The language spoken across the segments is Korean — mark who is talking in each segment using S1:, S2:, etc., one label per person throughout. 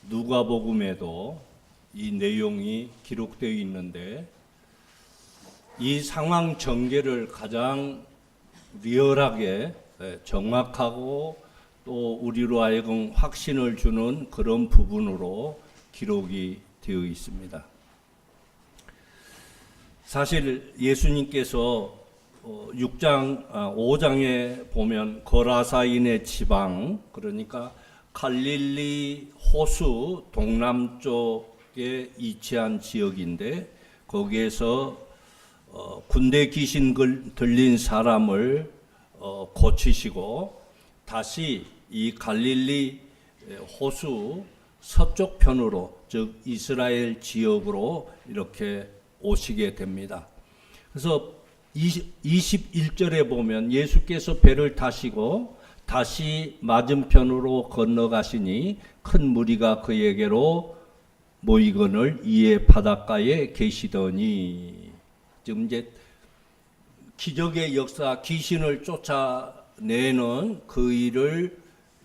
S1: 누가복음에도 이 내용이 기록되어 있는데 이 상황 전개를 가장 리얼하게 정확하고 또 우리로 하여금 확신을 주는 그런 부분으로 기록이 되어 있습니다. 사실 예수님께서 5장에 보면 거라사인의 지방, 그러니까 갈릴리 호수 동남쪽에 위치한 지역인데 거기에서 군대 귀신 들린 사람을 고치시고 다시 이 갈릴리 호수 서쪽 편으로, 즉 이스라엘 지역으로 이렇게 오시게 됩니다. 그래서 21절에 보면 예수께서 배를 타시고 다시 맞은편으로 건너가시니 큰 무리가 그에게로 모이거늘 이에 바닷가에 계시더니, 지금 이제 기적의 역사, 귀신을 쫓아내는 그 일을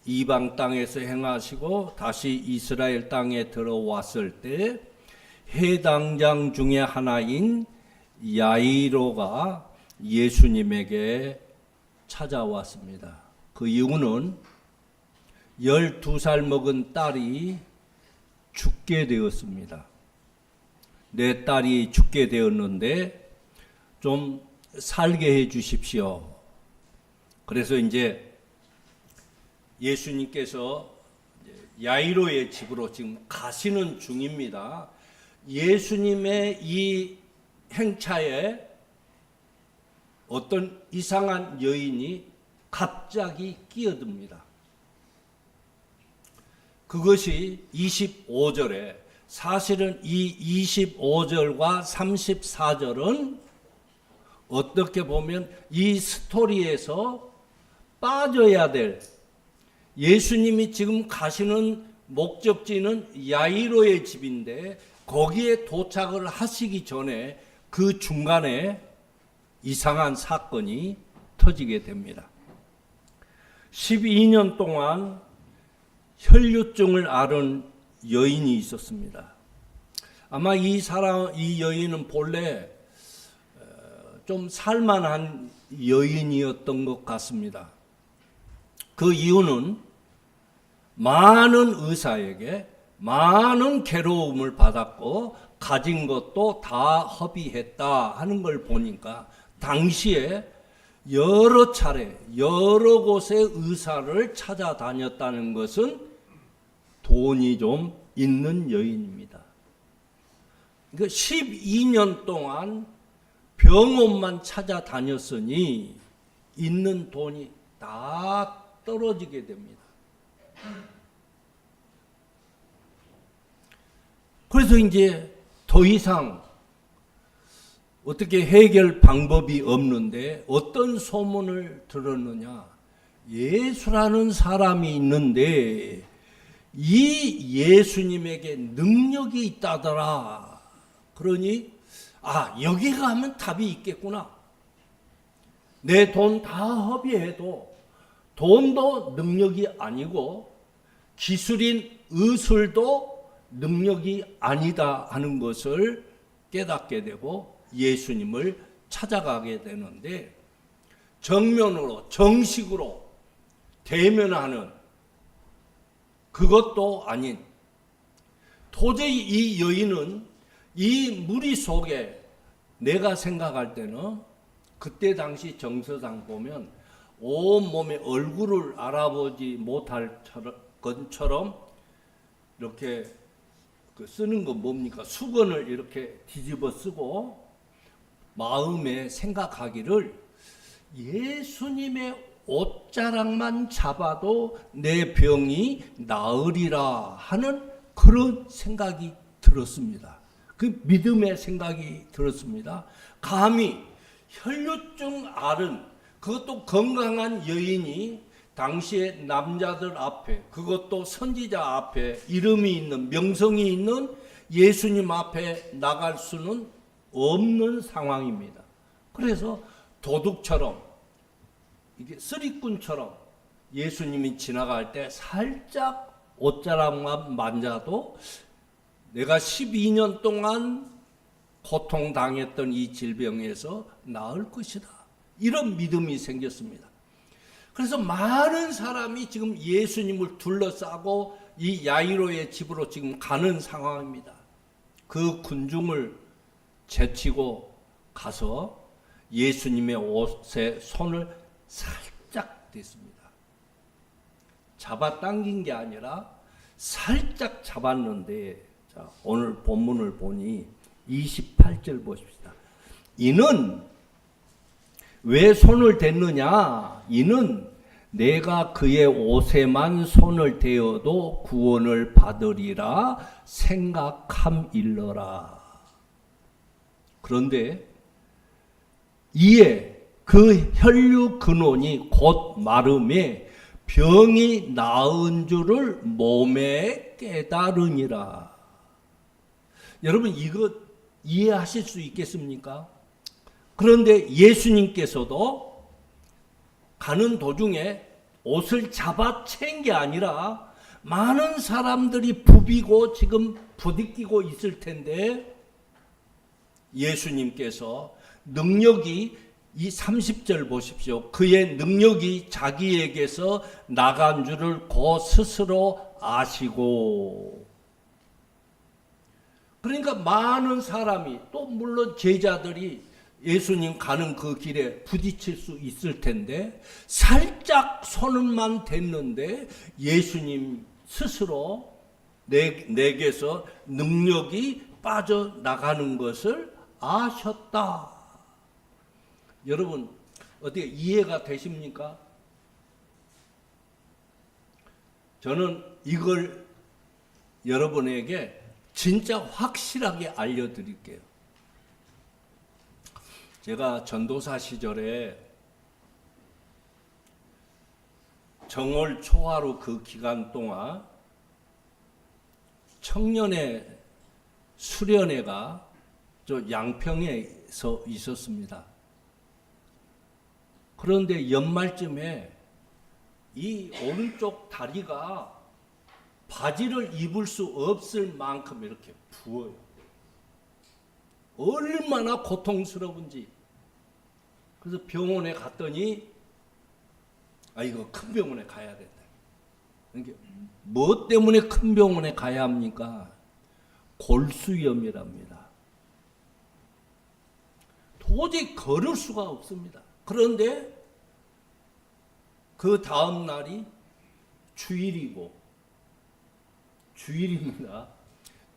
S1: 이방 땅에서 행하시고 다시 이스라엘 땅에 들어왔을 때 해당장 중에 하나인 야이로가 예수님에게 찾아왔습니다. 그 이유는 12살 먹은 딸이 죽게 되었습니다. 내 딸이 죽게 되었는데 좀 살게 해 주십시오. 그래서 이제 예수님께서 야이로의 집으로 지금 가시는 중입니다. 예수님의 이 행차에 어떤 이상한 여인이 갑자기 끼어듭니다. 그것이 25절에, 사실은 이 25절과 34절은 어떻게 보면 이 스토리에서 빠져야 될, 예수님이 지금 가시는 목적지는 야이로의 집인데 거기에 도착을 하시기 전에 그 중간에 이상한 사건이 터지게 됩니다. 12년 동안 혈류증을 앓은 여인이 있었습니다. 아마 이 여인은 본래 좀 살만한 여인이었던 것 같습니다. 그 이유는 많은 의사에게 많은 괴로움을 받았고 가진 것도 다 허비했다 하는 걸 보니까 당시에 여러 차례 여러 곳의 의사를 찾아다녔다는 것은 돈이 좀 있는 여인입니다. 그러니까 12년 동안 병원만 찾아다녔으니 있는 돈이 다 떨어지게 됩니다. 그래서 이제 더 이상 어떻게 해결 방법이 없는데 어떤 소문을 들었느냐. 예수라는 사람이 있는데 이 예수님에게 능력이 있다더라. 그러니 여기 가면 답이 있겠구나. 내 돈 다 허비해도 돈도 능력이 아니고 기술인 의술도 능력이 아니다 하는 것을 깨닫게 되고 예수님을 찾아가게 되는데, 정면으로 정식으로 대면하는 그것도 아닌, 도저히 이 여인은 이 무리 속에, 내가 생각할 때는 그때 당시 정서상 보면 온몸에 얼굴을 알아보지 못할 것처럼 이렇게 쓰는 건 뭡니까? 수건을 이렇게 뒤집어 쓰고 마음에 생각하기를 예수님의 옷자락만 잡아도 내 병이 나으리라 하는 그런 생각이 들었습니다. 그 믿음의 생각이 들었습니다. 감히 혈류증 앓은, 그것도 건강한 여인이 당시에 남자들 앞에, 그것도 선지자 앞에 이름이 있는, 명성이 있는 예수님 앞에 나갈 수는 없는 상황입니다. 그래서 도둑처럼, 이게 쓰리꾼처럼 예수님이 지나갈 때 살짝 옷자락만 만져도 내가 12년 동안 고통당했던 이 질병에서 나을 것이다. 이런 믿음이 생겼습니다. 그래서 많은 사람이 지금 예수님을 둘러싸고 이 야이로의 집으로 지금 가는 상황입니다. 그 군중을 제치고 가서 예수님의 옷에 손을 살짝 댔습니다. 잡아당긴 게 아니라 살짝 잡았는데, 자, 오늘 본문을 보니 28절 보십시다. 이는 왜 손을 댔느냐? 이는 내가 그의 옷에만 손을 대어도 구원을 받으리라 생각함일러라. 그런데 이에 그 혈류 근원이 곧 마름에 병이 나은 줄을 몸에 깨달으니라. 여러분, 이거 이해하실 수 있겠습니까? 그런데 예수님께서도 가는 도중에 옷을 잡아챈 게 아니라 많은 사람들이 부비고 지금 부딪히고 있을 텐데, 예수님께서 능력이, 이 30절 보십시오. 그의 능력이 자기에게서 나간 줄을 곧 스스로 아시고. 그러니까 많은 사람이, 또 물론 제자들이 예수님 가는 그 길에 부딪힐 수 있을 텐데, 살짝 손만 댔는데 예수님 스스로 내게서 능력이 빠져나가는 것을 아셨다. 여러분, 어떻게 이해가 되십니까? 저는 이걸 여러분에게 진짜 확실하게 알려드릴게요. 제가 전도사 시절에 정월 초하루 그 기간 동안 청년의 수련회가 저 양평에서 있었습니다. 그런데 연말쯤에 이 오른쪽 다리가 바지를 입을 수 없을 만큼 이렇게 부어요. 얼마나 고통스러운지. 그래서 병원에 갔더니, 이거 큰 병원에 가야 된다. 그러니까 뭐 때문에 큰 병원에 가야 합니까? 골수염이랍니다. 도저히 걸을 수가 없습니다. 그런데 그 다음 날이 주일입니다.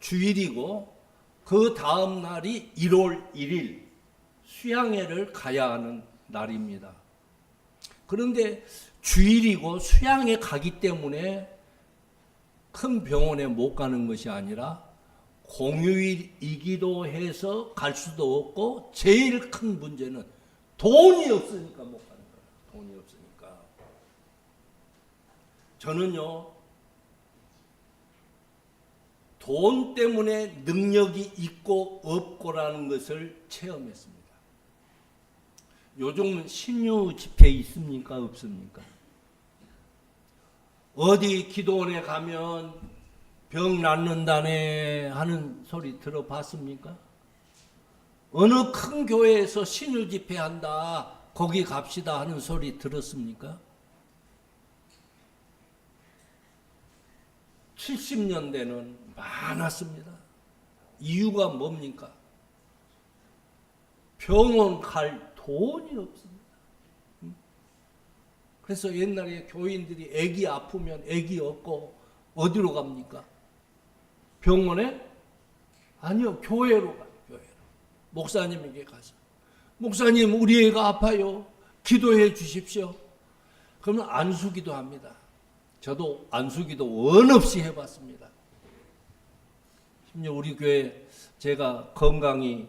S1: 주일이고 그 다음 날이 1월 1일 수양회를 가야 하는 날입니다. 그런데 주일이고 수양회 가기 때문에 큰 병원에 못 가는 것이 아니라 공휴일이기도 해서 갈 수도 없고, 제일 큰 문제는 돈이 없으니까 못 가는 거예요. 돈이 없으니까. 저는요, 돈 때문에 능력이 있고 없고라는 것을 체험했습니다. 요즘은 신유 집회 있습니까? 없습니까? 어디 기도원에 가면 병 낫는다네 하는 소리 들어봤습니까? 어느 큰 교회에서 신유 집회한다, 거기 갑시다 하는 소리 들었습니까? 70년대는 많았습니다. 이유가 뭡니까? 병원 갈 돈이 없습니다. 그래서 옛날에 교인들이 애기 아프면 애기 얻고 어디로 갑니까? 병원에? 아니요, 교회로 가요. 교회로. 목사님에게 가서, 목사님 우리 애가 아파요, 기도해 주십시오. 그러면 안수기도 합니다. 저도 안수기도 원 없이 해봤습니다. 심지어 우리 교회 제가 건강이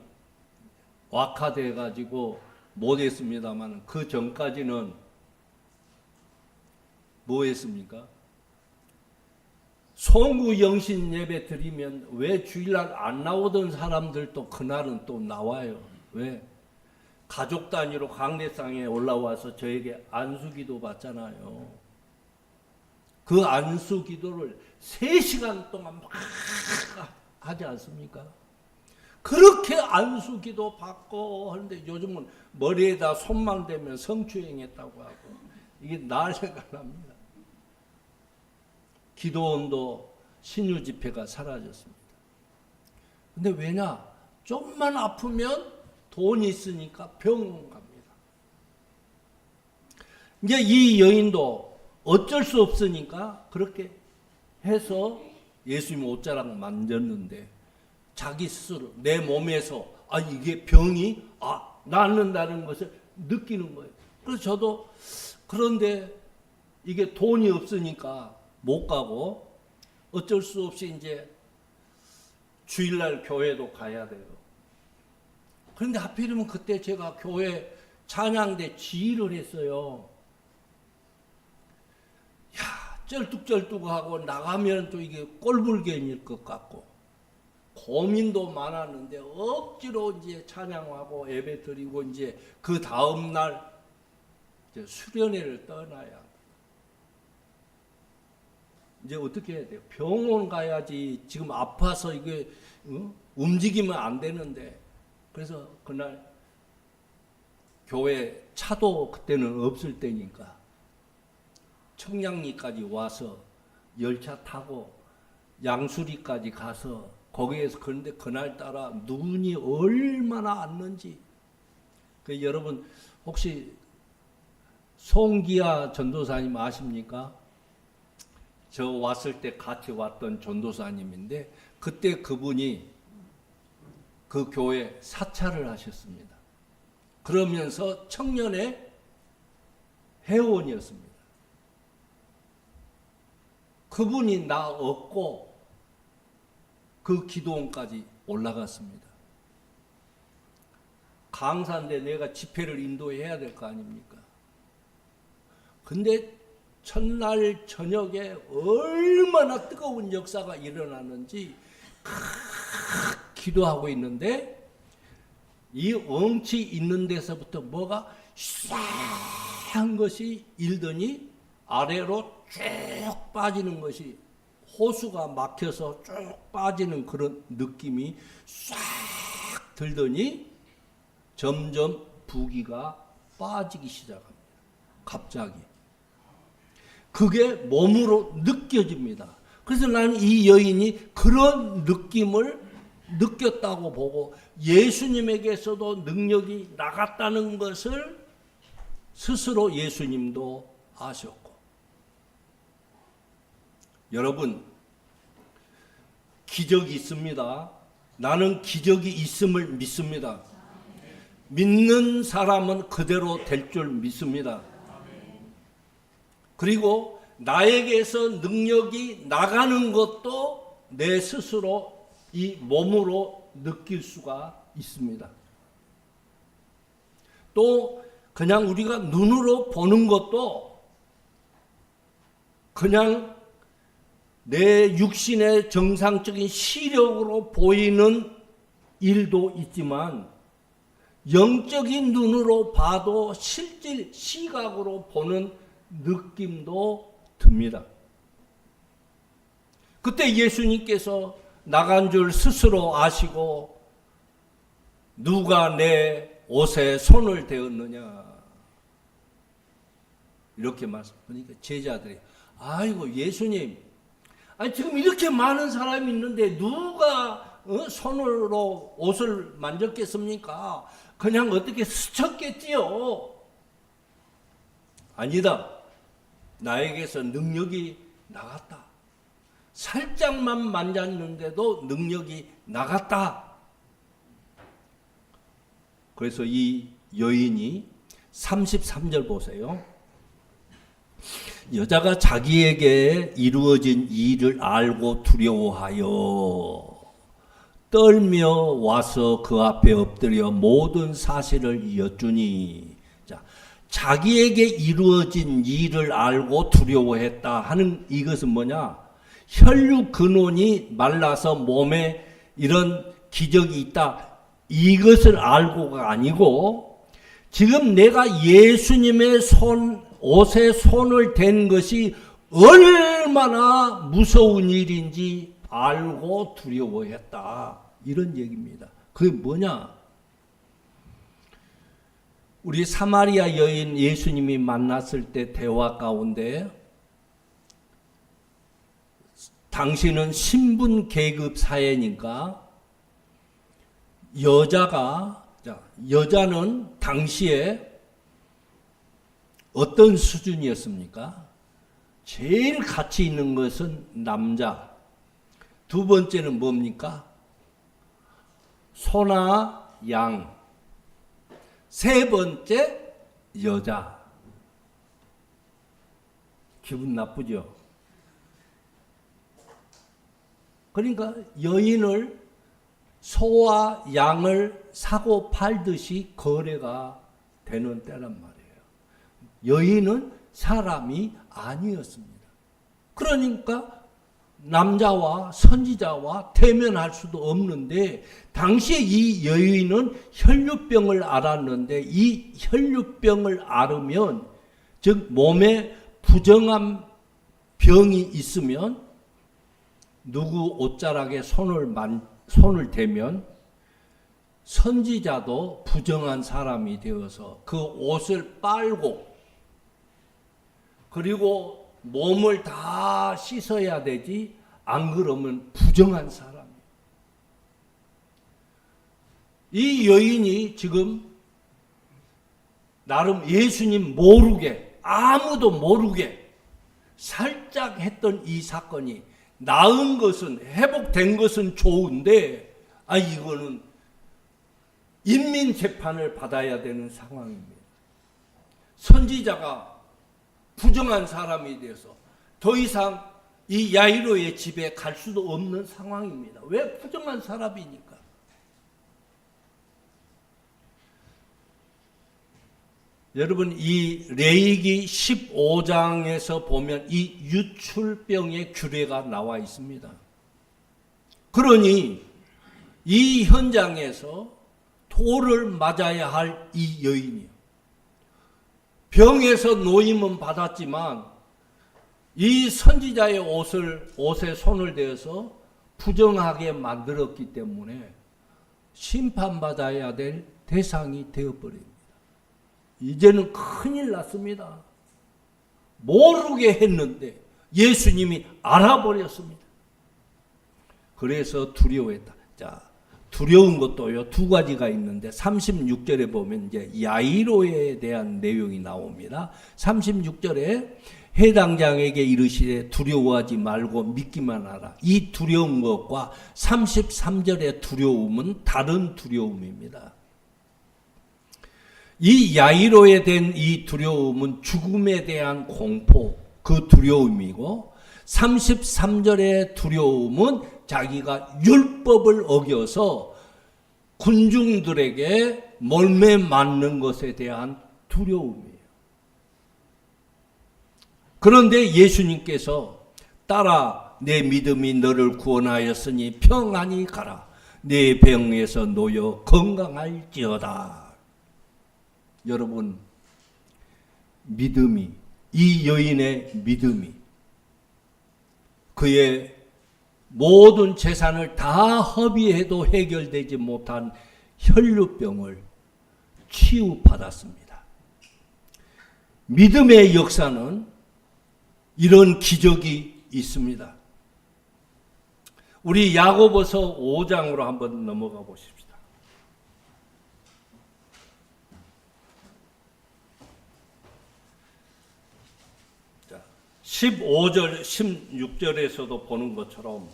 S1: 악화돼 가지고 못했습니다만, 그 전까지는 뭐 했습니까? 송구 영신 예배 드리면 왜 주일날 안 나오던 사람들도 그날은 또 나와요. 왜? 가족 단위로 강례상에 올라와서 저에게 안수기도 받잖아요. 그 안수 기도를 3시간 동안 막 하지 않습니까? 그렇게 안수 기도 받고 하는데 요즘은 머리에다 손만 대면 성추행했다고 하고 이게 날 생각납니다. 기도원도 신유 집회가 사라졌습니다. 근데 왜냐? 좀만 아프면 돈이 있으니까 병원 갑니다. 이제 이 여인도 어쩔 수 없으니까 그렇게 해서 예수님 옷자락 만졌는데 자기 스스로 내 몸에서 이게 병이 낫는다는 것을 느끼는 거예요. 그래서 저도 그런데 이게 돈이 없으니까 못 가고 어쩔 수 없이 이제 주일날 교회도 가야 돼요. 그런데 하필이면 그때 제가 교회 찬양대 지휘를 했어요. 쩔뚝쩔뚝하고 나가면 또 이게 꼴불견일 것 같고 고민도 많았는데 억지로 이제 찬양하고 예배 드리고 이제 그 다음 날 이제 수련회를 떠나야 이제 어떻게 해야 돼요? 병원 가야지. 지금 아파서 이게 움직이면 안 되는데 그래서 그날 교회 차도 그때는 없을 때니까 청량리까지 와서 열차 타고 양수리까지 가서 거기에서 그런데 그날따라 눈이 얼마나 왔는지 여러분 혹시 송기아 전도사님 아십니까? 저 왔을 때 같이 왔던 전도사님인데 그때 그분이 그 교회 사찰을 하셨습니다. 그러면서 청년의 회원이었습니다. 그분이 나 얻고 그 기도원까지 올라갔습니다. 강사인데 내가 집회를 인도해야 될 거 아닙니까? 근데 첫날 저녁에 얼마나 뜨거운 역사가 일어났는지 기도하고 있는데 이 엉치 있는 데서부터 뭐가 싹한 것이 일더니 아래로 쭉 빠지는 것이 호수가 막혀서 쭉 빠지는 그런 느낌이 싹 들더니 점점 부기가 빠지기 시작합니다. 갑자기. 그게 몸으로 느껴집니다. 그래서 나는 이 여인이 그런 느낌을 느꼈다고 보고 예수님에게서도 능력이 나갔다는 것을 스스로 예수님도 아셨고 여러분 기적이 있습니다. 나는 기적이 있음을 믿습니다. 믿는 사람은 그대로 될 줄 믿습니다. 그리고 나에게서 능력이 나가는 것도 내 스스로 이 몸으로 느낄 수가 있습니다. 또 그냥 우리가 눈으로 보는 것도 그냥 내 육신의 정상적인 시력으로 보이는 일도 있지만 영적인 눈으로 봐도 실질 시각으로 보는 느낌도 듭니다. 그때 예수님께서 나간 줄 스스로 아시고 누가 내 옷에 손을 대었느냐 이렇게 말씀하니까 제자들이 아이고 예수님 지금 이렇게 많은 사람이 있는데 누가 손으로 옷을 만졌겠습니까? 그냥 어떻게 스쳤겠지요? 아니다. 나에게서 능력이 나갔다. 살짝만 만졌는데도 능력이 나갔다. 그래서 이 여인이 33절 보세요. 여자가 자기에게 이루어진 일을 알고 두려워하여 떨며 와서 그 앞에 엎드려 모든 사실을 여쭈니. 자, 자기에게 이루어진 일을 알고 두려워했다 하는 이것은 뭐냐? 혈육 근원이 말라서 몸에 이런 기적이 있다. 이것을 알고가 아니고 지금 내가 예수님의 옷에 손을 댄 것이 얼마나 무서운 일인지 알고 두려워했다. 이런 얘기입니다. 그게 뭐냐? 우리 사마리아 여인 예수님이 만났을 때 대화 가운데 당신은 신분 계급 사회니까 여자는 당시에 어떤 수준이었습니까? 제일 가치 있는 것은 남자. 두 번째는 뭡니까? 소나 양. 세 번째 여자. 기분 나쁘죠? 그러니까 여인을 소와 양을 사고 팔듯이 거래가 되는 때란 말이에요. 여인은 사람이 아니었습니다. 그러니까 남자와 선지자와 대면할 수도 없는데 당시에 이 여인은 혈류병을 앓았는데 이 혈류병을 앓으면 즉 몸에 부정한 병이 있으면 누구 옷자락에 손을 대면 선지자도 부정한 사람이 되어서 그 옷을 빨고 그리고 몸을 다 씻어야 되지 안 그러면 부정한 사람이에요. 이 여인이 지금 나름 예수님 모르게 아무도 모르게 살짝 했던 이 사건이 나은 것은 회복된 것은 좋은데 이거는 인민 재판을 받아야 되는 상황입니다. 선지자가 부정한 사람이 돼서 더 이상 이 야이로의 집에 갈 수도 없는 상황입니다. 왜? 부정한 사람이니까. 여러분 이 레위기 15장에서 보면 이 유출병의 규례가 나와 있습니다. 그러니 이 현장에서 돌을 맞아야 할 이 여인이요. 병에서 노임은 받았지만 이 선지자의 옷에 손을 대어서 부정하게 만들었기 때문에 심판받아야 될 대상이 되어버립니다. 이제는 큰일 났습니다. 모르게 했는데 예수님이 알아버렸습니다. 그래서 두려워했다. 자, 두려운 것도요, 두 가지가 있는데 36절에 보면 이제 야이로에 대한 내용이 나옵니다. 36절에 해당장에게 이르시되 두려워하지 말고 믿기만 하라. 이 두려운 것과 33절의 두려움은 다른 두려움입니다. 이 야이로에 대한 이 두려움은 죽음에 대한 공포, 그 두려움이고 33절의 두려움은 자기가 율법을 어겨서 군중들에게 몰매 맞는 것에 대한 두려움이에요. 그런데 예수님께서 따라 내 믿음이 너를 구원하였으니 평안히 가라. 내 병에서 놓여 건강할지어다. 여러분, 믿음이, 이 여인의 믿음이 그의 모든 재산을 다 허비해도 해결되지 못한 혈류병을 치유받았습니다. 믿음의 역사는 이런 기적이 있습니다. 우리 야고보서 5장으로 한번 넘어가 보십시다. 15절, 16절에서도 보는 것처럼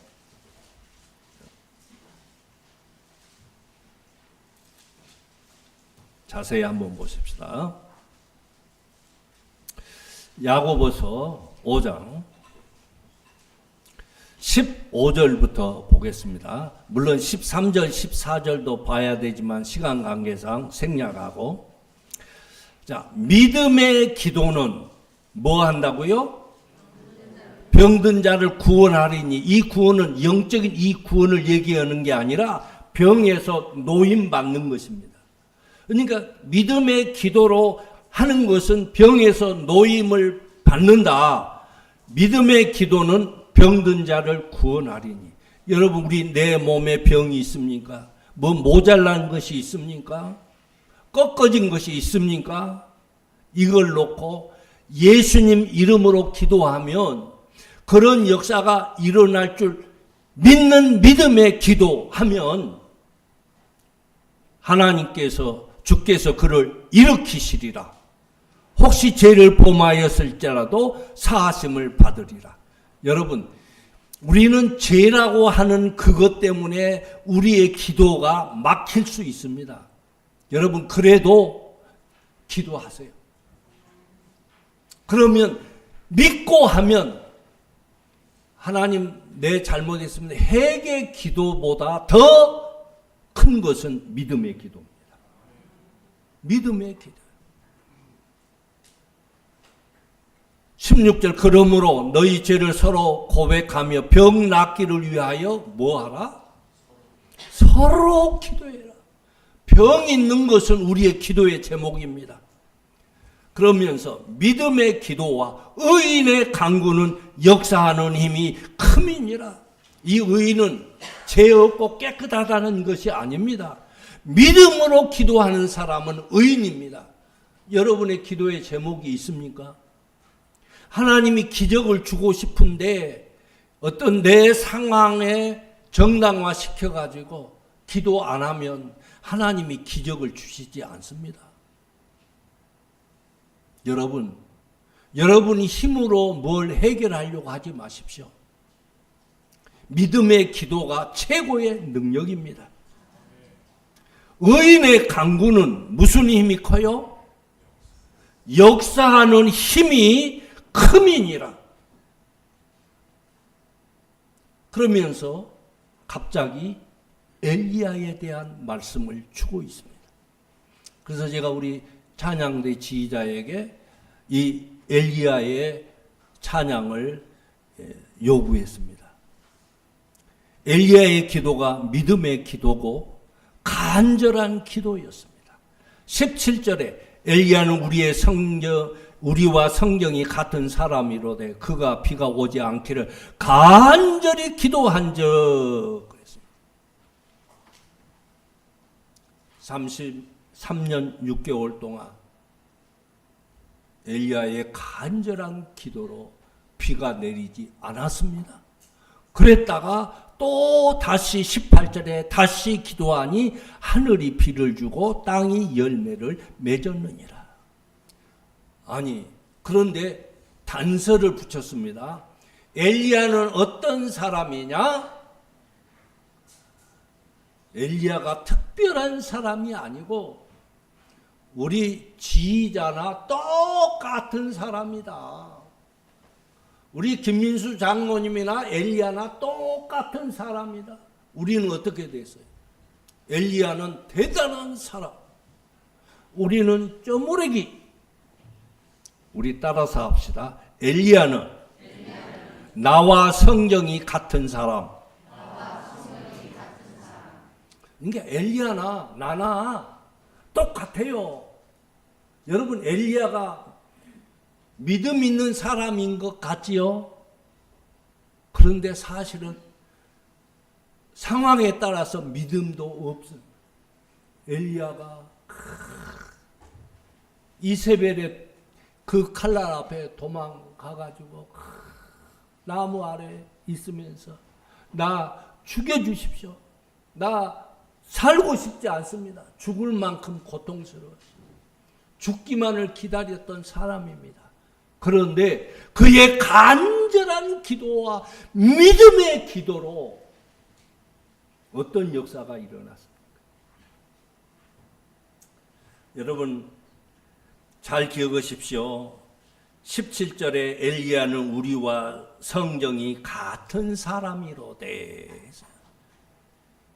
S1: 자세히 한번 보십시다. 야고보서 5장 15절부터 보겠습니다. 물론 13절, 14절도 봐야 되지만 시간 관계상 생략하고, 자, 믿음의 기도는 뭐 한다고요? 병든 자를 구원하리니. 이 구원은 영적인 이 구원을 얘기하는 게 아니라 병에서 노임 받는 것입니다. 그러니까 믿음의 기도로 하는 것은 병에서 노임을 받는다. 믿음의 기도는 병든 자를 구원하리니. 여러분, 우리 내 몸에 병이 있습니까? 뭐 모자란 것이 있습니까? 꺾어진 것이 있습니까? 이걸 놓고 예수님 이름으로 기도하면 그런 역사가 일어날 줄 믿는 믿음의 기도하면 하나님께서 주께서 그를 일으키시리라. 혹시 죄를 범하였을지라도 사하심을 받으리라. 여러분, 우리는 죄라고 하는 그것 때문에 우리의 기도가 막힐 수 있습니다. 여러분, 그래도 기도하세요. 그러면 믿고 하면 하나님, 내 잘못했습니다. 회개 기도보다 더 큰 것은 믿음의 기도입니다. 믿음의 기도. 16절, 그러므로 너희 죄를 서로 고백하며 병 낫기를 위하여 뭐하라? 서로 기도해라. 병 있는 것은 우리의 기도의 제목입니다. 그러면서 믿음의 기도와 의인의 간구는 역사하는 힘이 큼이니라. 이 의인은 죄 없고 깨끗하다는 것이 아닙니다. 믿음으로 기도하는 사람은 의인입니다. 여러분의 기도의 제목이 있습니까? 하나님이 기적을 주고 싶은데 어떤 내 상황에 정당화 시켜가지고 기도 안 하면 하나님이 기적을 주시지 않습니다. 여러분이 힘으로 뭘 해결하려고 하지 마십시오. 믿음의 기도가 최고의 능력입니다. 의인의 간구는 무슨 힘이 커요? 역사하는 힘이 큼이니라. 그러면서 갑자기 엘리야에 대한 말씀을 주고 있습니다. 그래서 제가 우리 찬양대 지휘자에게 이 엘리야의 찬양을 요구했습니다. 엘리야의 기도가 믿음의 기도고 간절한 기도였습니다. 17절에 엘리야는 우리와 성경이 같은 사람이로되 그가 비가 오지 않기를 간절히 기도한 적 그랬습니다. 33년 6개월 동안 엘리야의 간절한 기도로 비가 내리지 않았습니다. 그랬다가 또 다시 18절에 다시 기도하니 하늘이 비를 주고 땅이 열매를 맺었느니라. 아니, 그런데 단서를 붙였습니다. 엘리야는 어떤 사람이냐? 엘리야가 특별한 사람이 아니고 우리 지휘자나 똑같은 사람이다. 우리 김민수 장로님이나 엘리야나 똑같은 사람이다. 우리는 어떻게 됐어요? 엘리야는 대단한 사람, 우리는 쪼무레기. 우리 따라서 합시다. 엘리야는 나와 성경이 같은 사람. 그러니까 엘리야나 나나 똑같아요. 여러분, 엘리야가 믿음 있는 사람인 것 같지요? 그런데 사실은 상황에 따라서 믿음도 없어요. 엘리야가 이세벨의 그 칼날 앞에 도망가가지고 나무 아래 있으면서 나 죽여주십시오. 나 살고 싶지 않습니다. 죽을 만큼 고통스러워요. 죽기만을 기다렸던 사람입니다. 그런데 그의 간절한 기도와 믿음의 기도로 어떤 역사가 일어났습니까? 여러분 잘 기억하십시오. 17절에 엘리야는 우리와 성경이 같은 사람이로되.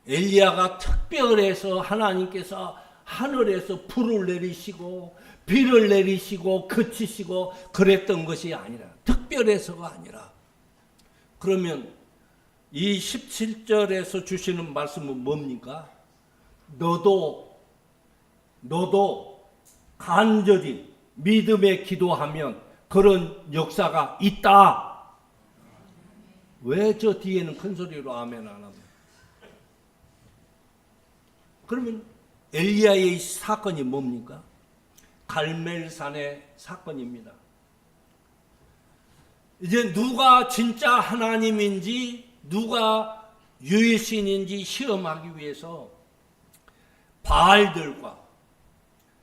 S1: 엘리야가 특별해서 하나님께서 하늘에서 불을 내리시고 비를 내리시고 그치시고 그랬던 것이 아니라, 특별해서가 아니라. 그러면 이 17절에서 주시는 말씀은 뭡니까? 너도 간절히 믿음에 기도하면 그런 역사가 있다. 왜 저 뒤에는 큰 소리로 아멘 안 합니까? 그러면 엘리야의 사건이 뭡니까? 갈멜산의 사건입니다. 이제 누가 진짜 하나님인지 누가 유일신인지 시험하기 위해서 바알들과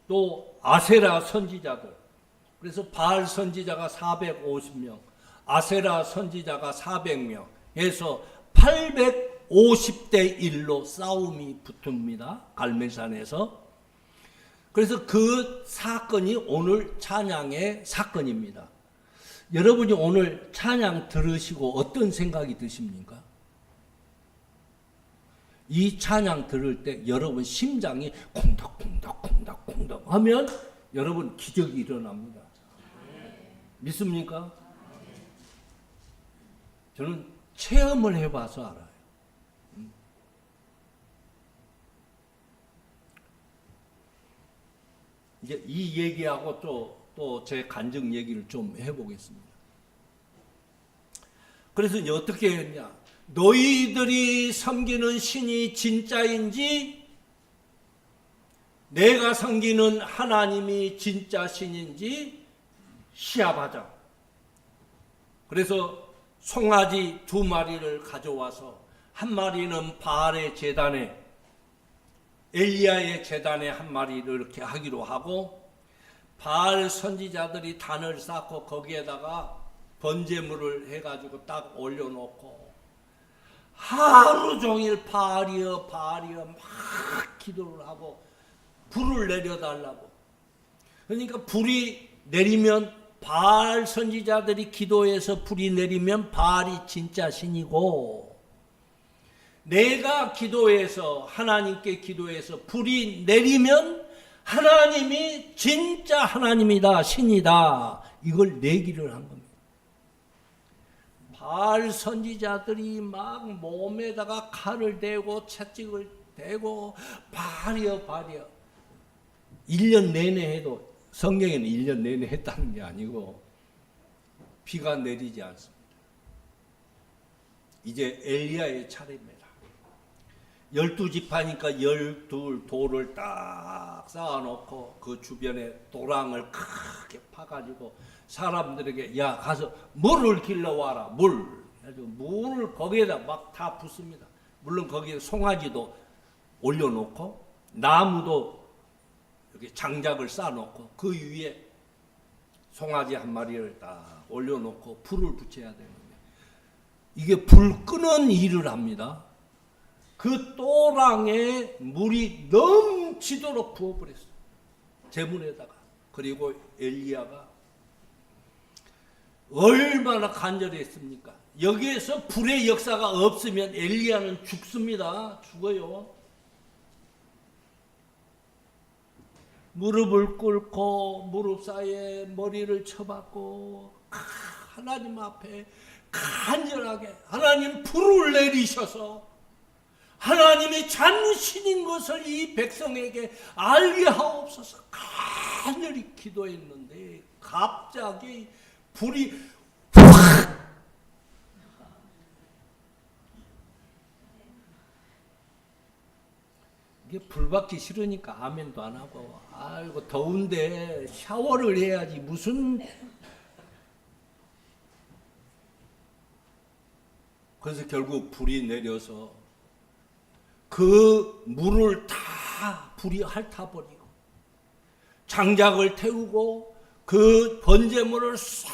S1: 또 아세라 선지자들, 그래서 바알 선지자가 450명, 아세라 선지자가 400명 해서 850대 1로 싸움이 붙습니다. 갈멜산에서. 그래서 그 사건이 오늘 찬양의 사건입니다. 여러분이 오늘 찬양 들으시고 어떤 생각이 드십니까? 이 찬양 들을 때 여러분 심장이 콩닥콩닥콩닥콩닥 하면 여러분 기적이 일어납니다. 믿습니까? 저는 체험을 해봐서 알아요. 이제 이 얘기하고 또 제 간증 얘기를 좀 해보겠습니다. 그래서 이제 어떻게 했냐? 너희들이 섬기는 신이 진짜인지 내가 섬기는 하나님이 진짜 신인지 시합하자. 그래서 송아지 2마리를 가져와서 한 마리는 바알의 제단에, 엘리야의 제단에 한 마리를 이렇게 하기로 하고, 바알 선지자들이 단을 쌓고 거기에다가 번제물을 해가지고 딱 올려놓고 하루 종일 바알이여 바알이여 막 기도를 하고 불을 내려달라고. 그러니까 불이 내리면, 바알 선지자들이 기도해서 불이 내리면 바알이 진짜 신이고, 내가 기도해서 하나님께 기도해서 불이 내리면 하나님이 진짜 하나님이다, 신이다, 이걸 내기를 한 겁니다. 바알 선지자들이 막 몸에다가 칼을 대고 채찍을 대고 바알이여 바알이여 1년 내내 해도, 성경에는 1년 내내 했다는 게 아니고 비가 내리지 않습니다. 이제 엘리야의 차례입니다. 12지파니까 12 돌을 딱 쌓아놓고 그 주변에 도랑을 크게 파가지고 사람들에게 야 가서 물을 길러와라, 물을 거기에다 막 다 붓습니다. 물론 거기에 송아지도 올려놓고 나무도 이렇게 장작을 쌓아놓고 그 위에 송아지 한 마리를 딱 올려놓고 불을 붙여야 되는데, 이게 불 끄는 일을 합니다. 그 또랑에 물이 넘치도록 부어버렸어요. 제물에다가. 그리고 엘리야가 얼마나 간절했습니까? 여기에서 불의 역사가 없으면 엘리야는 죽습니다. 죽어요. 무릎을 꿇고 무릎 사이에 머리를 쳐박고 하나님 앞에 간절하게, 하나님 불을 내리셔서 하나님이 참신인 것을 이 백성에게 알게 하옵소서 간절히 기도했는데 갑자기 불이 확, 이게 불 받기 싫으니까 아멘도 안 하고, 아이고 더운데 샤워를 해야지 무슨. 그래서 결국 불이 내려서 그 물을 다 불이 핥아버리고 장작을 태우고 그 번제물을 싹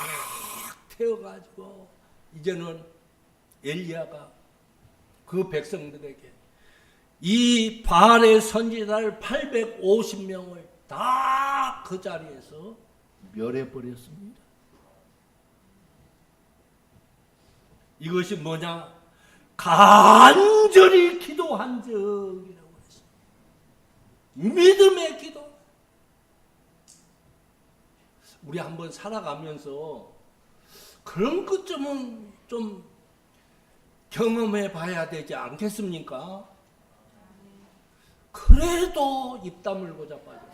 S1: 태워가지고 이제는 엘리야가 그 백성들에게 이 바알의 선지자를 850명을 다 그 자리에서 멸해버렸습니다. 이것이 뭐냐? 간절히 기도한 적이라고 했어요. 믿음의 기도. 우리 한번 살아가면서 그런 것쯤은 좀 경험해 봐야 되지 않겠습니까? 그래도 입 다물고 자빠졌어요.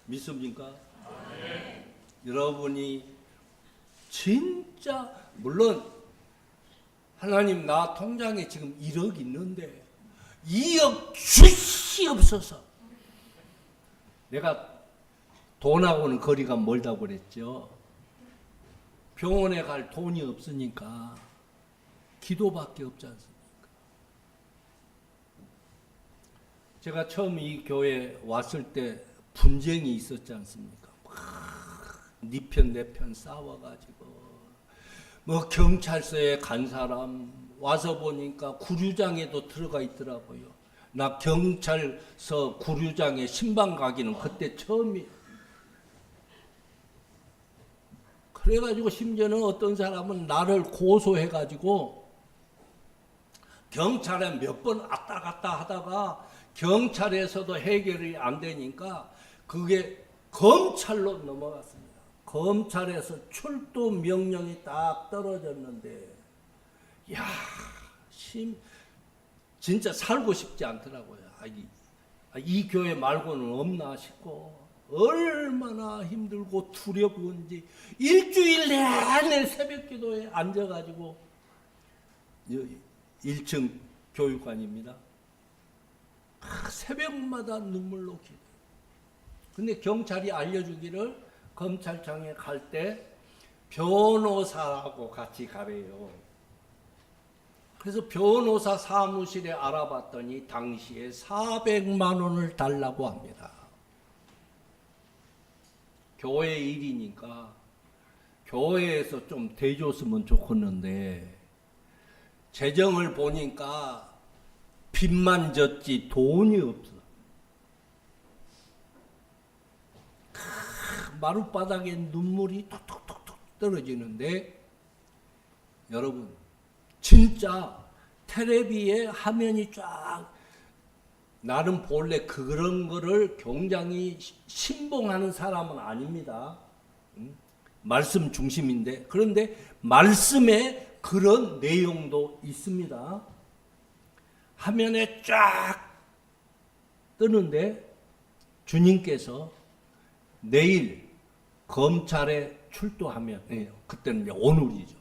S1: 믿습니까? 여러분이 진짜 물론 하나님 나 통장에 지금 1억 있는데 2억 주시옵소서. 내가 돈하고는 거리가 멀다고 그랬죠. 병원에 갈 돈이 없으니까 기도밖에 없지 않습니까? 제가 처음 이 교회 왔을 때 분쟁이 있었지 않습니까? 네 편 내 편 싸워가지고 뭐 경찰서에 간 사람 와서 보니까 구류장에도 들어가 있더라고요. 나 경찰서 구류장에 신방 가기는 그때 처음이에요. 그래가지고 심지어는 어떤 사람은 나를 고소해가지고 경찰에 몇 번 왔다 갔다 하다가 경찰에서도 해결이 안 되니까 그게 검찰로 넘어갔습니다. 검찰에서 출두 명령이 딱 떨어졌는데, 야, 진짜 살고 싶지 않더라고요. 이 교회 말고는 없나 싶고, 얼마나 힘들고 두려운지 일주일 내내 새벽 기도에 앉아가지고 1층 교육관입니다. 새벽마다 눈물로 기도해요. 근데 경찰이 알려주기를 검찰청에 갈 때 변호사하고 같이 가래요. 그래서 변호사 사무실에 알아봤더니 당시에 400만 원을 달라고 합니다. 교회 일이니까 교회에서 좀 대줬으면 좋겠는데 재정을 보니까 빚만 졌지 돈이 없어. 마룻바닥에 눈물이 톡톡톡톡 떨어지는데, 여러분 진짜 텔레비에 화면이 쫙, 나는 본래 그런 거를 굉장히 신봉하는 사람은 아닙니다. 말씀 중심인데, 그런데 말씀에 그런 내용도 있습니다. 화면에 쫙 뜨는데 주님께서 내일 검찰에 출두하면, 그때는 오늘이죠.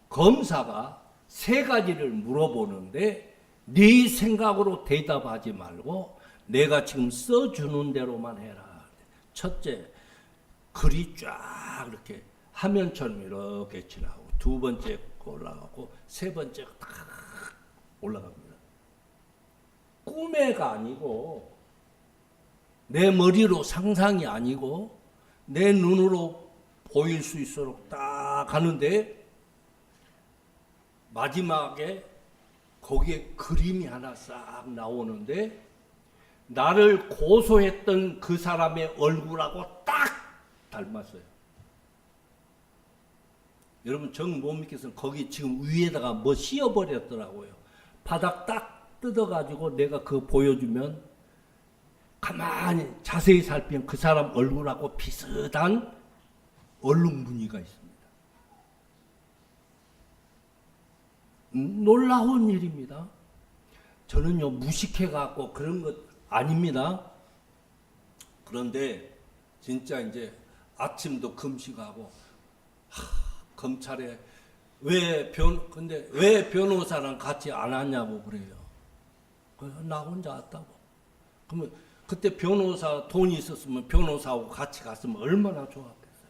S1: 검사가 3가지를 물어보는데 네 생각으로 대답하지 말고 내가 지금 써주는 대로만 해라. 첫째, 글이 쫙 이렇게 화면처럼 이렇게 지나고, 2번째 올라가고, 3번째 딱 올라갑니다. 꿈에가 아니고, 내 머리로 상상이 아니고 내 눈으로 보일 수 있도록 딱 가는데, 마지막에 거기에 그림이 하나 싹 나오는데 나를 고소했던 그 사람의 얼굴하고 딱 닮았어요. 여러분 정 못 믿겠어요. 거기 지금 위에다가 뭐 씌워버렸더라고요. 바닥 딱 뜯어가지고 내가 그거 보여주면 가만히 자세히 살피면 그 사람 얼굴하고 비슷한 얼룩 무늬가 있습니다. 놀라운 일입니다. 저는요 무식해갖고 그런 것 아닙니다. 그런데 진짜 이제 아침도 금식하고, 검찰에 근데 왜 변호사랑 같이 안 왔냐고 그래요. 그래서 나 혼자 왔다고. 그러면 그때 변호사 돈이 있었으면 변호사하고 같이 갔으면 얼마나 좋았겠어요.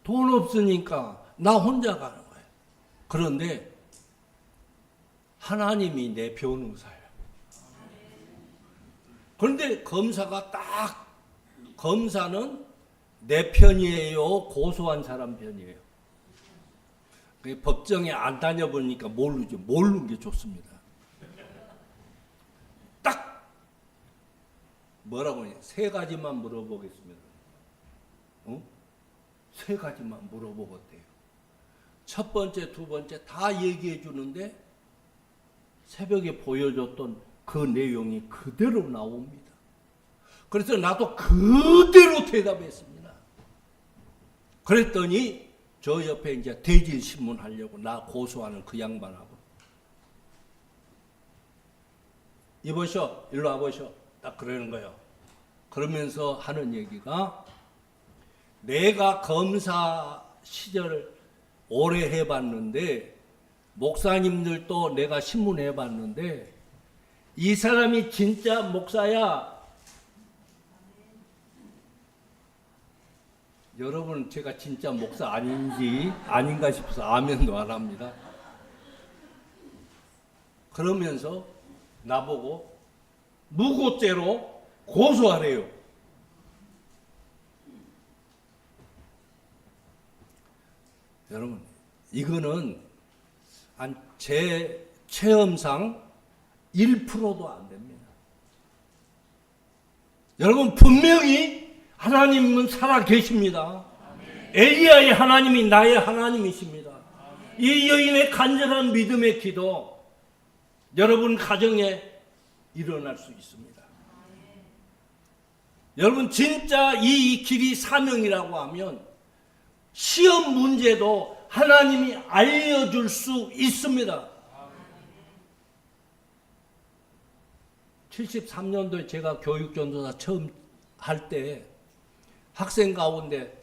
S1: 돈 없으니까 나 혼자 가는 거예요. 그런데 하나님이 내 변호사예요. 그런데 검사는 내 편이에요, 고소한 사람 편이에요. 법정에 안 다녀보니까 모르죠. 모르는 게 좋습니다. 딱 뭐라고 하냐, 3가지만 물어보겠습니다. 3가지만 물어보겠대요. 첫 번째, 2번째 다 얘기해 주는데 새벽에 보여줬던 그 내용이 그대로 나옵니다. 그래서 나도 그대로 대답했습니다. 그랬더니 저 옆에 이제 대질 신문 하려고 나 고소하는 그 양반하고, 이보쇼, 일로 와보쇼, 딱 그러는 거예요. 그러면서 하는 얘기가, 내가 검사 시절 오래 해봤는데, 목사님들도 내가 신문 해봤는데, 이 사람이 진짜 목사야. 여러분, 제가 진짜 목사 아닌지 아닌가 싶어서 아멘도 안 합니다. 그러면서 나보고 무고죄로 고소하래요. 여러분, 이거는 제 체험상 1%도 안 됩니다. 여러분, 분명히 하나님은 살아 계십니다. 엘리야의 하나님이 나의 하나님이십니다. 이 여인의 간절한 믿음의 기도, 여러분 가정에 일어날 수 있습니다. 여러분, 진짜 이 길이 사명이라고 하면 시험 문제도 하나님이 알려줄 수 있습니다. 73년도에 제가 교육전도사 처음 할 때 학생 가운데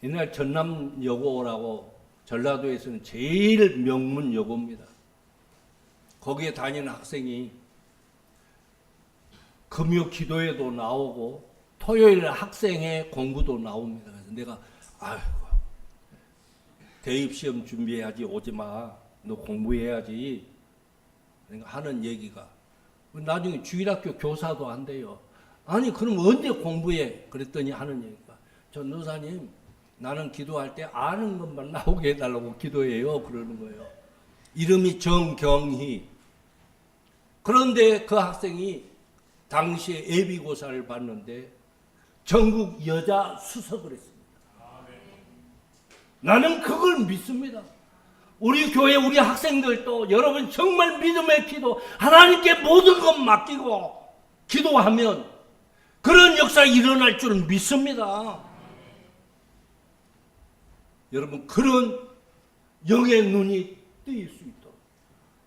S1: 옛날 전남여고라고 전라도에서는 제일 명문 여고입니다. 거기에 다니는 학생이 금요 기도회도 나오고 토요일 학생회 공부도 나옵니다. 그래서 내가 아이고, 대입시험 준비해야지, 오지 마. 너 공부해야지. 내가 하는 얘기가, 나중에 주일학교 교사도 안 돼요. 아니, 그럼 언제 공부해? 그랬더니 하는 얘기가, 전도사님, 나는 기도할 때 아는 것만 나오게 해달라고 기도해요. 그러는 거예요. 이름이 정경희. 그런데 그 학생이 당시에 예비고사를 봤는데 전국 여자 수석을 했습니다. 나는 그걸 믿습니다. 우리 교회 우리 학생들도 여러분 정말 믿음의 기도, 하나님께 모든 것 맡기고 기도하면 그런 역사 일어날 줄 믿습니다. 여러분, 그런 영의 눈이 뜨일 수 있도록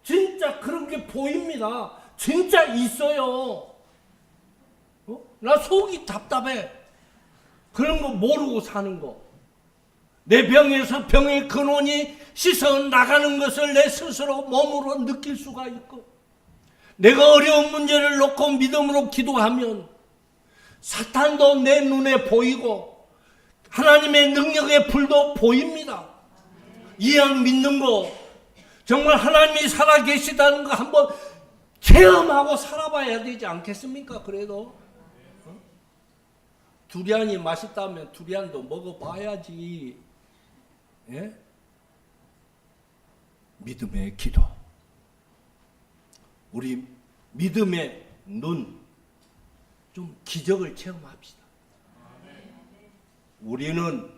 S1: 진짜 그런 게 보입니다. 진짜 있어요. 나 속이 답답해. 그런 거 모르고 사는 거. 내 병에서 병의 근원이 씻어 나가는 것을 내 스스로 몸으로 느낄 수가 있고, 내가 어려운 문제를 놓고 믿음으로 기도하면 사탄도 내 눈에 보이고 하나님의 능력의 불도 보입니다. 이왕 믿는 거, 정말 하나님이 살아계시다는 거 한번 체험하고 살아봐야 되지 않겠습니까? 그래도 두리안이 맛있다면 두리안도 먹어봐야지. 예? 믿음의 기도, 우리 믿음의 눈, 좀 기적을 체험합시다. 우리는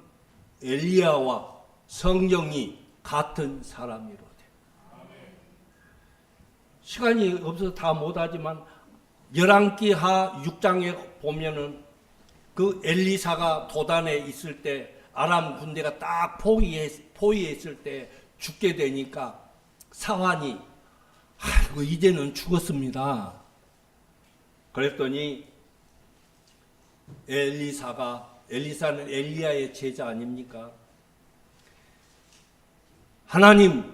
S1: 엘리야와 성경이 같은 사람이로되. 시간이 없어서 다 못하지만 열왕기하 6장에 보면은 그 엘리사가 도단에 있을 때 아람 군대가 딱 포위했을 때 죽게 되니까 사환이 아이고 이제는 죽었습니다. 그랬더니 엘리사는 엘리야의 제자 아닙니까? 하나님,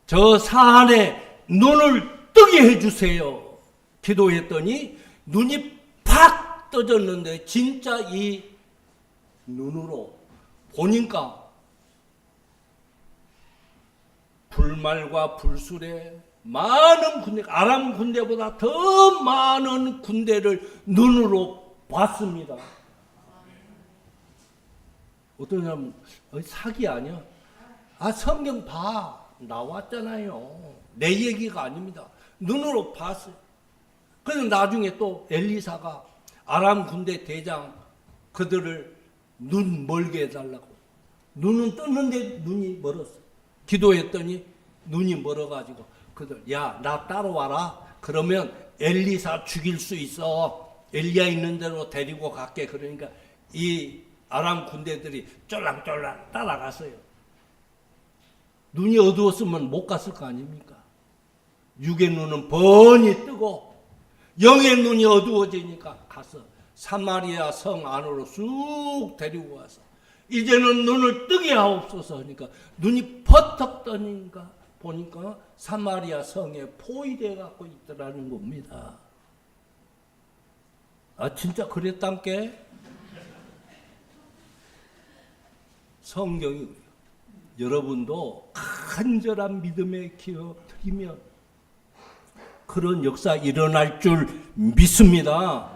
S1: 저 사안에 눈을 뜨게 해주세요. 기도했더니 눈이 팍 떠졌는데 진짜 이 눈으로 보니까 불말과 불술에 많은 군대, 아람 군대보다 더 많은 군대를 눈으로 봤습니다. 어떤 사람은 사기 아니야? 성경 봐. 나왔잖아요. 내 얘기가 아닙니다. 눈으로 봤어요. 그래서 나중에 또 엘리사가 아람 군대 대장 그들을 눈 멀게 해달라고. 눈은 떴는데 눈이 멀었어. 기도했더니 눈이 멀어가지고 그들, 야, 나 따라와라. 그러면 엘리사 죽일 수 있어. 엘리야 있는 대로 데리고 갈게. 그러니까 이 아람 군대들이 쫄랑쫄랑 따라갔어요. 눈이 어두웠으면 못 갔을 거 아닙니까? 육의 눈은 번이 뜨고 영의 눈이 어두워지니까 가서 사마리아 성 안으로 쑥 데리고 와서 이제는 눈을 뜨게 하옵소서 하니까 눈이 버떡 떠니까 보니까 사마리아 성에 포위되어 갖고 있더라는 겁니다. 아 진짜 그랬단께? 성경이 여러분도 간절한 믿음에 기어드리면 그런 역사 일어날 줄 믿습니다.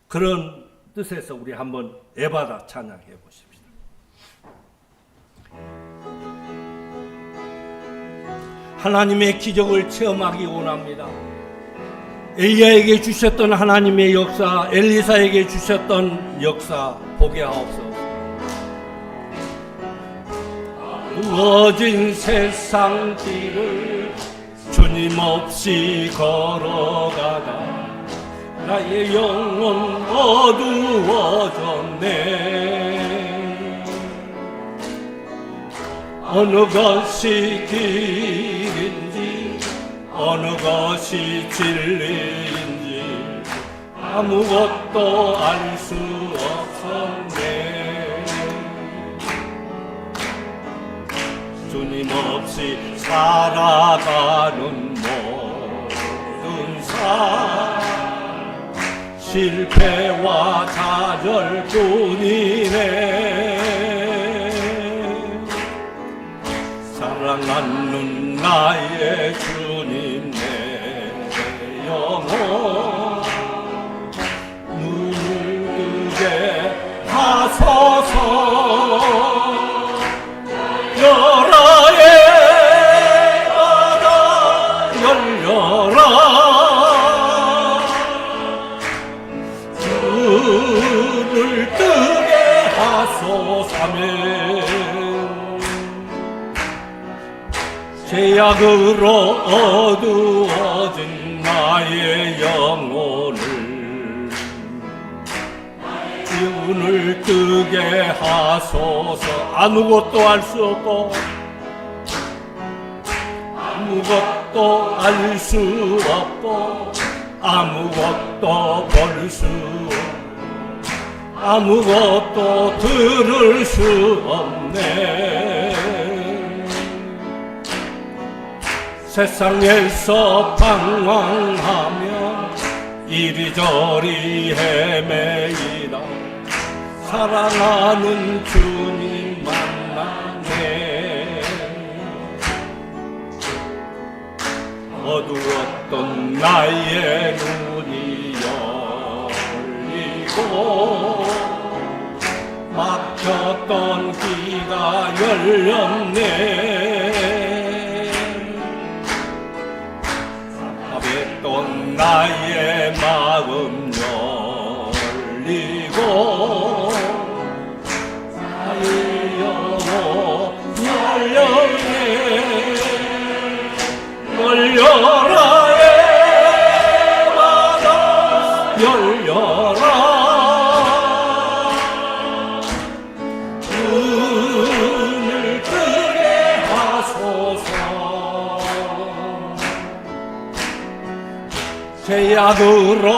S1: 그런 뜻에서 우리 한번 에바다 찬양해 보십시다. 하나님의 기적을 체험하기 원합니다. 엘리야에게 주셨던 하나님의 역사, 엘리사에게 주셨던 역사 보게 하옵소서. 어두워진 세상 길을 주님 없이 걸어가다 나의 영혼 어두워졌네. 어느 것이 길인지 어느 것이 진리인지 아무것도 알 수 없었네. 주님 없이 살아가는 모든 삶 실패와 좌절뿐이네. 사랑하는 나의 주님 내 영혼 눈을 뜨게 하소서. 열아의 바다 열려라. 눈을 뜨게 하소서면 죄악으로 어두워진 나의 영혼을 눈을 뜨게 하소서. 아무것도 알 수 없고 아무것도 알 수 없고 아무것도 볼 수 아무것도 들을 수 없네. 세상에서 방황하며 이리저리 헤매이다 사랑하는 주님 만나네. 어두웠던 나의 눈이 열리고 막혔던 귀가 열렸네. 답했던 나의 마음 열리고 나의 영혼 열렸네. 열려라 에바다 열려라. 눈을 뜨게 하소서. 죄악으로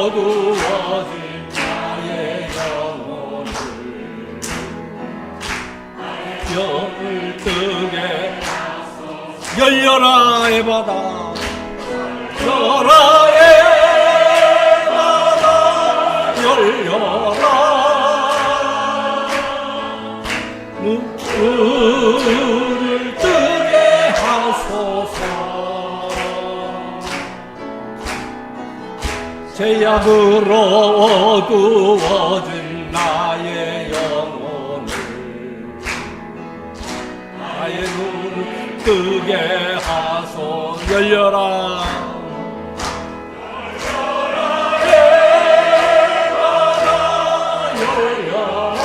S1: 어두워진 나의 영혼을 영을 뜨게 열려라 에바다 열려라 에바다 열려라. 눈을 뜨게 하소서. 죄악으로 어두워진 나의 영혼을 나의 눈을 뜨게 하소. 열려라 에바다 열려라.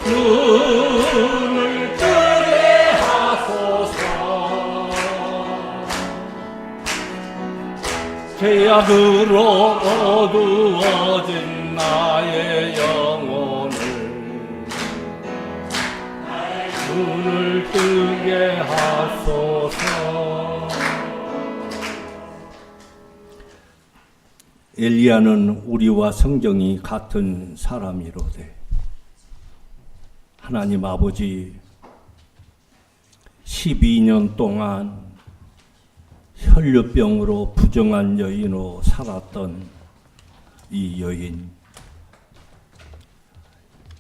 S1: 눈을 뜨게 하소서. 죄악으로 어두워진 나의 영혼을 눈을 뜨게 하소서. 엘리야는 우리와 성정이 같은 사람이로되 하나님 아버지 12년 동안 혈류병으로 부정한 여인으로 살았던 이 여인,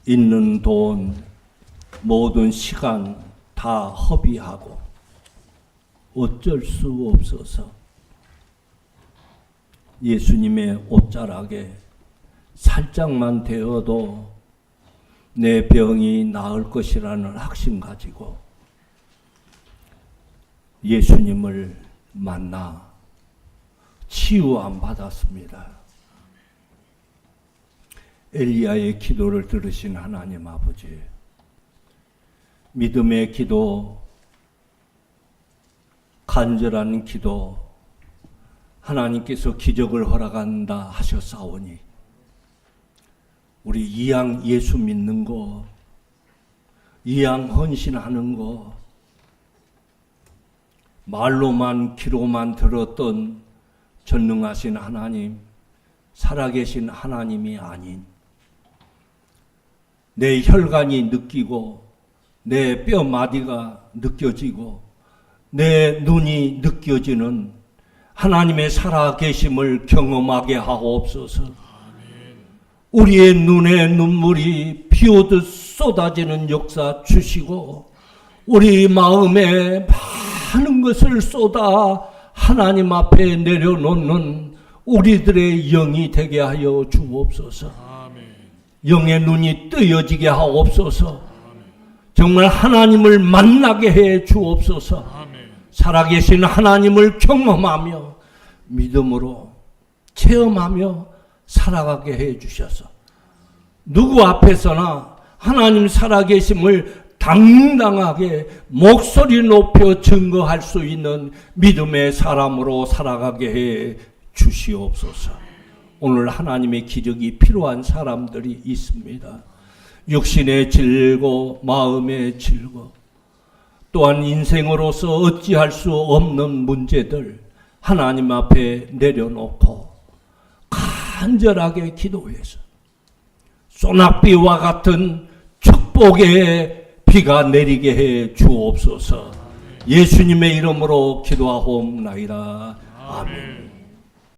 S1: 있는 돈, 모든 시간 다 허비하고 어쩔 수 없어서 예수님의 옷자락에 살짝만 대어도 내 병이 나을 것이라는 확신 가지고 예수님을 만나 치유함 받았습니다. 엘리야의 기도를 들으신 하나님 아버지, 믿음의 기도, 간절한 기도, 하나님께서 기적을 허락한다 하셨사오니 우리 이양 예수 믿는 거, 이양 헌신하는 거, 말로만 귀로만 들었던 전능하신 하나님, 살아계신 하나님이 아닌 내 혈관이 느끼고 내 뼈마디가 느껴지고 내 눈이 느껴지는 하나님의 살아계심을 경험하게 하옵소서. 우리의 눈에 눈물이 비오듯 쏟아지는 역사 주시고 우리 마음에 많은 것을 쏟아 하나님 앞에 내려놓는 우리들의 영이 되게 하여 주옵소서. 영의 눈이 뜨여지게 하옵소서. 정말 하나님을 만나게 해 주옵소서. 살아계신 하나님을 경험하며 믿음으로 체험하며 살아가게 해 주셔서 누구 앞에서나 하나님 살아계심을 당당하게 목소리 높여 증거할 수 있는 믿음의 사람으로 살아가게 해 주시옵소서. 오늘 하나님의 기적이 필요한 사람들이 있습니다. 육신의 질고 마음의 질고 또한 인생으로서 어찌할 수 없는 문제들 하나님 앞에 내려놓고 간절하게 기도해서 소낙비와 같은 축복의 비가 내리게 해 주옵소서. 예수님의 이름으로 기도하옵나이다. 아멘.